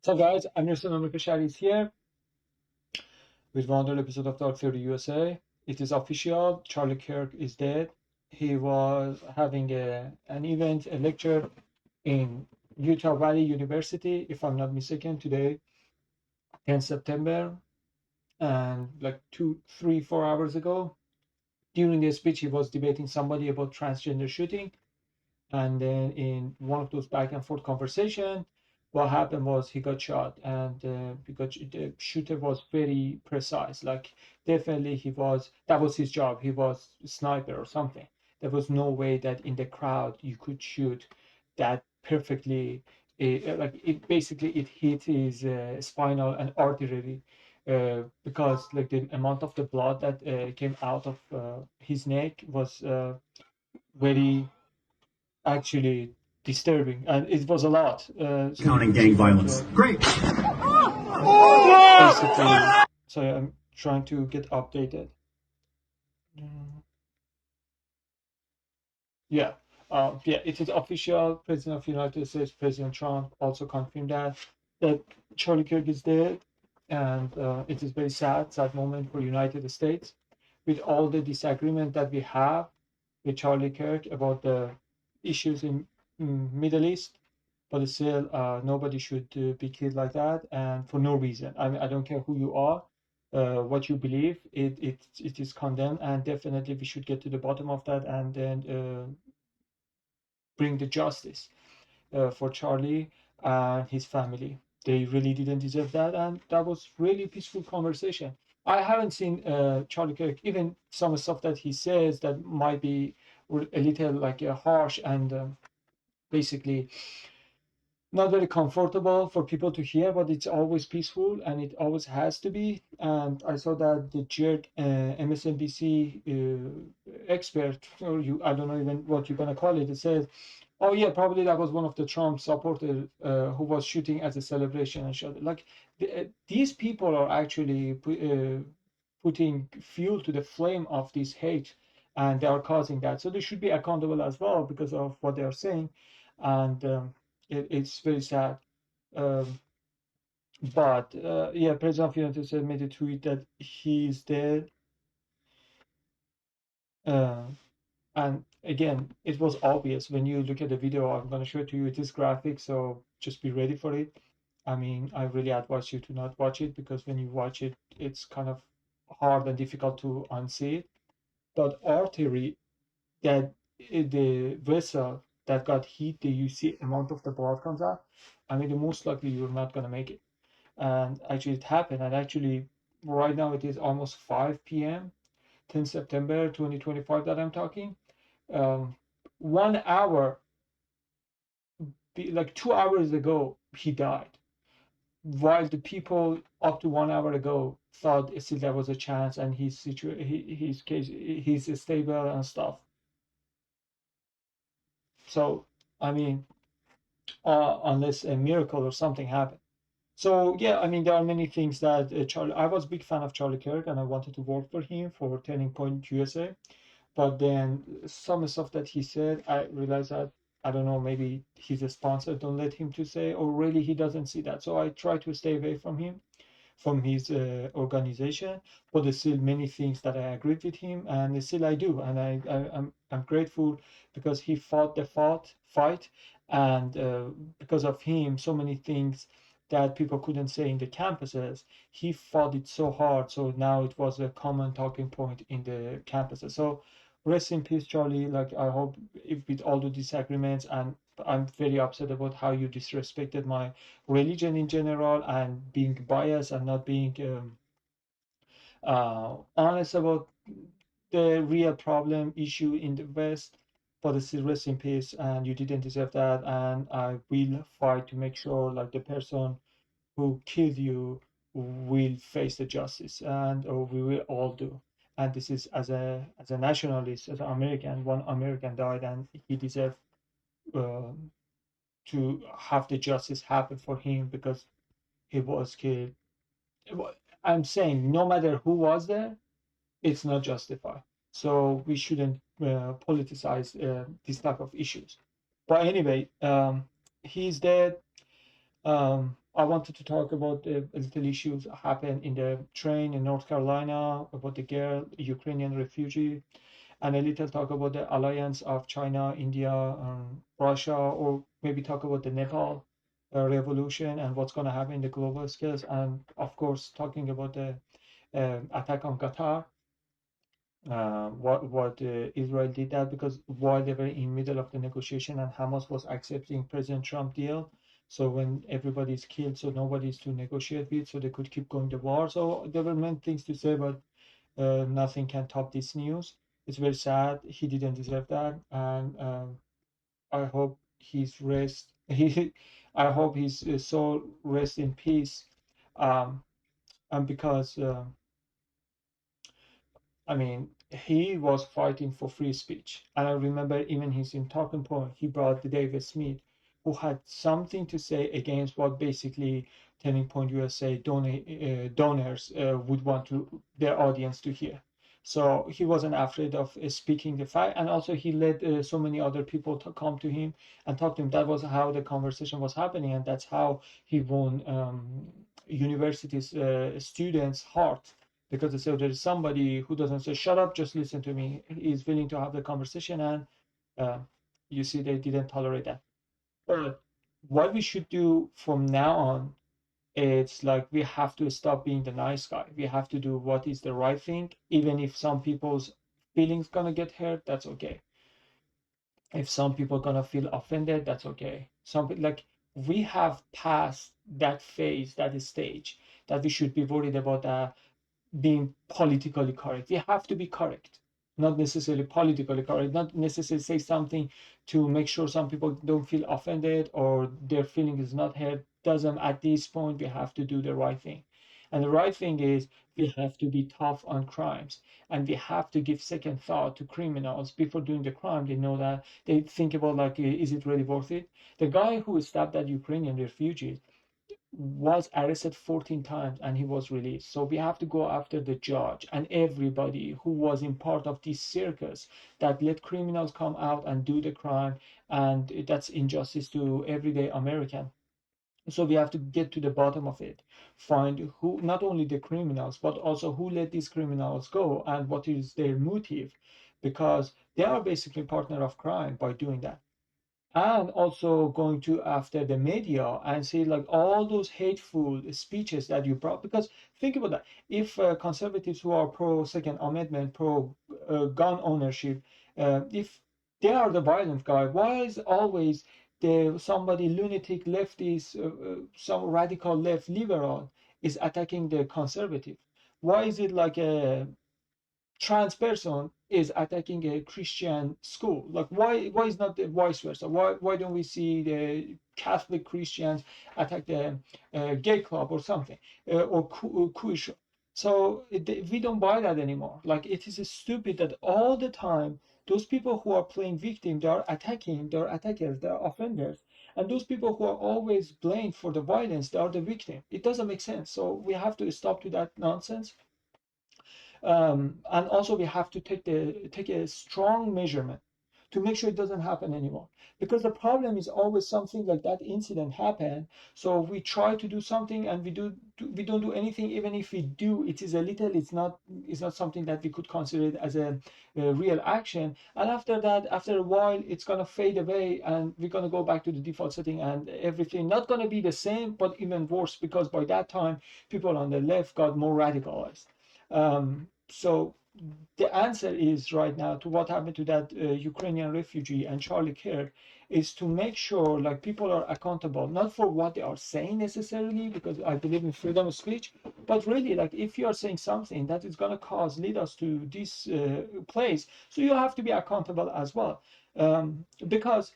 So guys, I'm your son Shari is here with one other episode of Dark Theory USA. It is official. Charlie Kirk is dead. He was having an event, a lecture in Utah Valley University, if I'm not mistaken, today, 10 September, and like 2, 3, 4 hours ago. During the speech, he was debating somebody about transgender shooting. And then in one of those back and forth conversation, what happened was he got shot, and because the shooter was very precise, like definitely that was his job. He was a sniper or something. There was no way that in the crowd you could shoot that perfectly. Like it basically it hit his spinal and artery, because like the amount of the blood that came out of his neck was very actually disturbing, and it was a lot. So you Counting could gang see that violence. Great. basically. So I'm trying to get updated. Yeah, yeah, it is official. President of the United States, President Trump, also confirmed that Charlie Kirk is dead, and it is very sad moment for United States, with all the disagreement that we have with Charlie Kirk about the issues in Middle East, but still, nobody should be killed like that, and for no reason. I mean, I don't care who you are, what you believe. It is condemned, and definitely we should get to the bottom of that, and then bring the justice for Charlie and his family. They really didn't deserve that, and that was really peaceful conversation. I haven't seen Charlie Kirk, even some stuff that he says that might be a little like harsh and basically not very comfortable for people to hear, but it's always peaceful and it always has to be. And I saw that the jerk MSNBC expert, or I don't know even what you're gonna call it, it says, "Oh yeah, probably that was one of the Trump supporters who was shooting as a celebration and shot." Like these people are actually putting fuel to the flame of this hate, and they are causing that. So they should be accountable as well because of what they are saying, and it's very sad. Um, but yeah, President of the United States made a tweet that he's dead. Uh, and again, it was obvious when you look at the video. I'm going to show it to you. It is graphic, so just be ready for it. I mean, I really advise you to not watch it because when you watch it, it's kind of hard and difficult to unsee it. But artery, that the vessel that got hit, the you see amount of the blood comes out. I mean, the most likely you're not going to make it. And actually it happened, and actually right now it is almost 5 p.m, 10 September 2025 that I'm talking. 1 hour, like 2 hours ago he died, while the people up to 1 hour ago thought still there was a chance and his case, he's stable and stuff. So I mean, unless a miracle or something happened. So yeah, I mean, there are many things that Charlie. I was a big fan of Charlie Kirk, and I wanted to work for him for Turning Point USA. But then some stuff that he said, I realized that I don't know, maybe he's a sponsor, don't let him to say, or really he doesn't see that. So I try to stay away from him, from his organization. But there's still many things that I agreed with him, and still I do, and I'm grateful because he fought the fight, and because of him, so many things that people couldn't say in the campuses, he fought it so hard. So now it was a common talking point in the campuses. So rest in peace, Charlie. Like I hope, if with all the disagreements, and I'm very upset about how you disrespected my religion in general and being biased and not being honest about the real problem issue in the West. But still, rest in peace, and you didn't deserve that. And I will fight to make sure, like the person who killed you will face the justice, and or we will all do. And this is as a nationalist, as an American. One American died, and he deserved uh, to have the justice happen for him because he was killed. I'm saying no matter who was there, it's not justified. So we shouldn't politicize this type of issues. But anyway, he's dead. I wanted to talk about a little issues happened in the train in North Carolina about the girl, Ukrainian refugee, and a little talk about the alliance of China, India, Russia, or maybe talk about the Nepal revolution and what's going to happen in the global scales, and of course talking about the attack on Qatar, what Israel did that because while they were in middle of the negotiation and Hamas was accepting President Trump deal, so when everybody's killed, so nobody's to negotiate with, so they could keep going the war. So there were many things to say, but nothing can top this news. It's very sad. He didn't deserve that, and I hope his rest. He, I hope his soul rest in peace. Um, and because I mean, he was fighting for free speech. And I remember even his in talking point, he brought the David Smith, who had something to say against what basically Turning Point USA donors would want to their audience to hear. So he wasn't afraid of speaking the fact, and also he let so many other people to come to him and talk to him. That was how the conversation was happening, and that's how he won universities students' heart because they say there is somebody who doesn't say shut up, just listen to me. He's willing to have the conversation, and uh, you see they didn't tolerate that. But what we should do from now on, it's like we have to stop being the nice guy. We have to do what is the right thing, even if some people's feelings gonna get hurt. That's okay. If some people gonna feel offended, that's okay. Some like we have passed that phase, that stage, that we should be worried about being politically correct. We have to be correct, not necessarily politically correct, not necessarily say something to make sure some people don't feel offended or their feeling is not hurt. Doesn't at this point we have to do the right thing. And the right thing is we have to be tough on crimes and we have to give second thought to criminals before doing the crime. They know that they think about like, is it really worth it? The guy who stabbed that Ukrainian refugee was arrested 14 times and he was released. So we have to go after the judge and everybody who was in part of this circus that let criminals come out and do the crime. And that's injustice to everyday American. So we have to get to the bottom of it, find who, not only the criminals, but also who let these criminals go and what is their motive, because they are basically partner of crime by doing that, and also going to after the media and say like all those hateful speeches that you brought, because think about that, if conservatives who are pro second amendment, pro gun ownership, if they are the violent guy, why is always the somebody lunatic leftist, some radical left liberal is attacking the conservative? Why is it like a trans person is attacking a Christian school? Like why is not the vice versa? Why don't we see the Catholic Christians attack the gay club or something, or Jewish? So we don't buy that anymore. Like it is stupid that all the time those people who are playing victim, they are attacking, they're attackers, they're offenders. And those people who are always blamed for the violence, they are the victim. It doesn't make sense. So we have to stop to that nonsense, and also we have to take a strong measurement to make sure it doesn't happen anymore, because the problem is always something like that incident happen, so we try to do something and we don't do anything. Even if we do, it is a little, it's not something that we could consider it as a real action, and after that, after a while, it's going to fade away and we're going to go back to the default setting and everything not going to be the same but even worse, because by that time people on the left got more radicalized. So the answer is right now to what happened to that Ukrainian refugee and Charlie Kirk is to make sure like people are accountable, not for what they are saying necessarily, because I believe in freedom of speech, but really like if you are saying something that is going to lead us to this place, so you have to be accountable as well. Because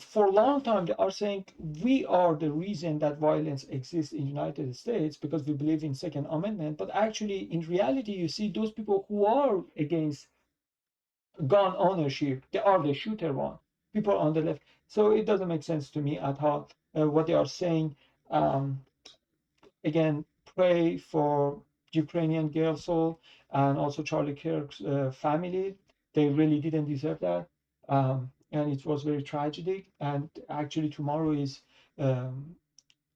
for a long time they are saying we are the reason that violence exists in the United States because we believe in second amendment, but actually in reality you see those people who are against gun ownership, they are the shooter one, people on the left. So it doesn't make sense to me at all what they are saying. um, Again, pray for Ukrainian girl soul and also Charlie Kirk's family. They really didn't deserve that. And it was very tragic. And actually, tomorrow is um,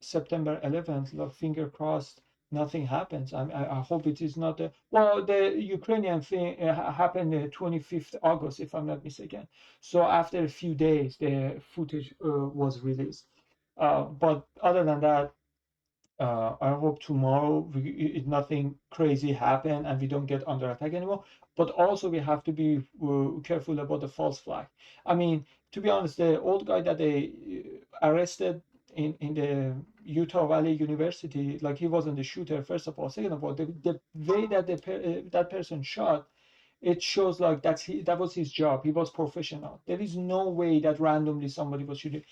September 11th, like finger crossed, nothing happens. I hope it is not the, well, the Ukrainian thing happened the 25th August, if I'm not mistaken. So after a few days, the footage was released. But other than that, I hope tomorrow nothing crazy happen and we don't get under attack anymore. But also we have to be careful about the false flag. I mean, to be honest, the old guy that they arrested in the Utah Valley University, like he wasn't the shooter. First of all, second of all, the way that that person shot, it shows like that was his job. He was professional. There is no way that randomly somebody was shooting.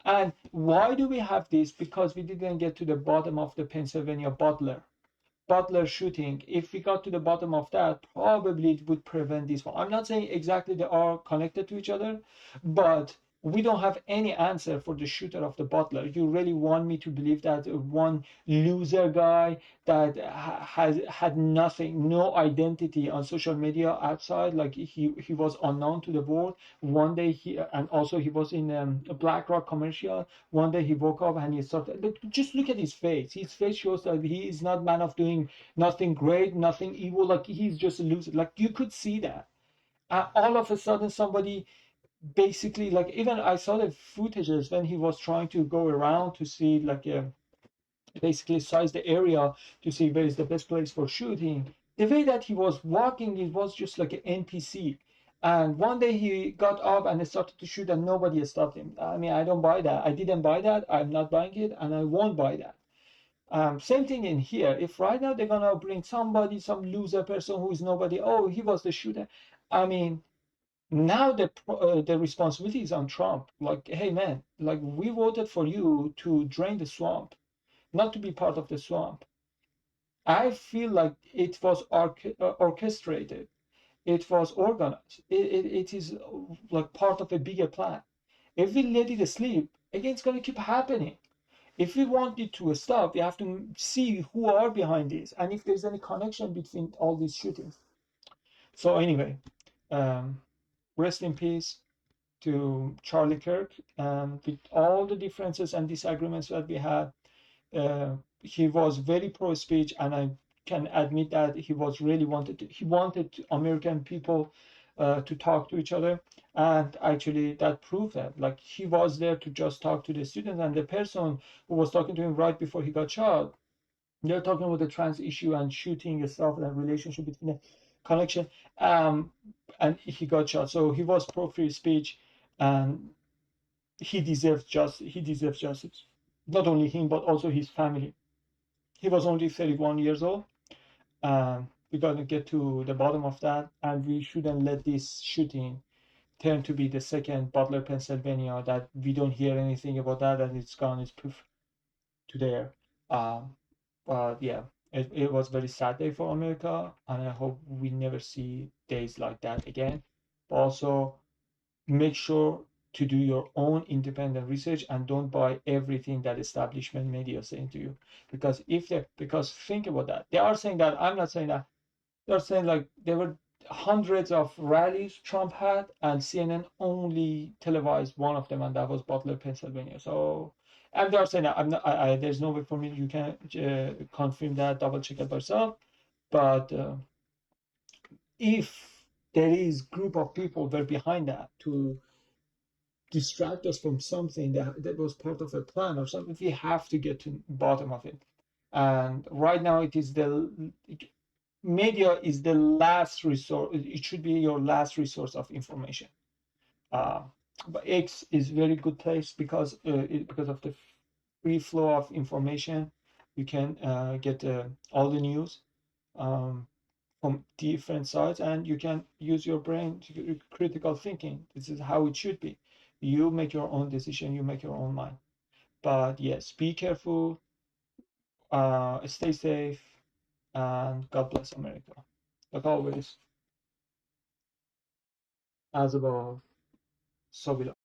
And why do we have this? Because we didn't get to the bottom of the Pennsylvania Butler shooting. If we got to the bottom of that, probably it would prevent this one. I'm not saying exactly they are connected to each other, but we don't have any answer for the shooter of the Butler. You really want me to believe that one loser guy that has had nothing, no identity on social media outside, like he was unknown to the world. One day and also he was in a BlackRock commercial. One day he woke up and he started. Just look at his face. His face shows that he is not man of doing nothing great, nothing evil. Like he's just a loser. Like you could see that. All of a sudden, somebody basically, like, even I saw the footages when he was trying to go around to see, like, basically size the area to see where is the best place for shooting. The way that he was walking, it was just like an NPC. And one day he got up and started to shoot, and nobody stopped him. I mean, I don't buy that. I didn't buy that. I'm not buying it, and I won't buy that. Same thing in here. If right now they're gonna bring somebody, some loser person who is nobody, oh, he was the shooter. I mean, now the responsibility is on Trump. Like, hey man, like we voted for you to drain the swamp, not to be part of the swamp. I feel like it was orchestrated. It was organized. It is like part of a bigger plan. If we let it sleep, again, it's going to keep happening. If we want it to stop, we have to see who are behind this and if there's any connection between all these shootings. So anyway, um, rest in peace to Charlie Kirk. And with all the differences and disagreements that we had, he was very pro speech, and I can admit that he was really he wanted American people to talk to each other, and actually that proved that. Like he was there to just talk to the students, and the person who was talking to him right before he got shot, they're talking about the trans issue and shooting stuff and relationship between the connection, um, and he got shot. So he was pro free speech, and he deserves justice. Not only him, but also his family. He was only 31 years old. We're going to get to the bottom of that, and we shouldn't let this shooting turn to be the second Butler, Pennsylvania, that we don't hear anything about that, and it's gone, it's poof to there. Um, but yeah, it was very sad day for America, and I hope we never see days like that again. But also, make sure to do your own independent research and don't buy everything that establishment media is saying to you. Because think about that. They are saying that, I'm not saying that. They're saying like there were hundreds of rallies Trump had, and CNN only televised one of them, and that was Butler, Pennsylvania. So, and they're saying that there's no way for me, you can confirm that, double check it by yourself. But if there is group of people were behind that to distract us from something that was part of a plan or something, we have to get to the bottom of it. And right now it is the media is the last resource. It should be your last resource of information. uh, but X is very good place because of the free flow of information. You can get all the news um, from different sides, and you can use your brain to critical thinking. This is how it should be. You make your own decision, you make your own mind. But yes, be careful, stay safe, and God bless America. Like always, as above, so below.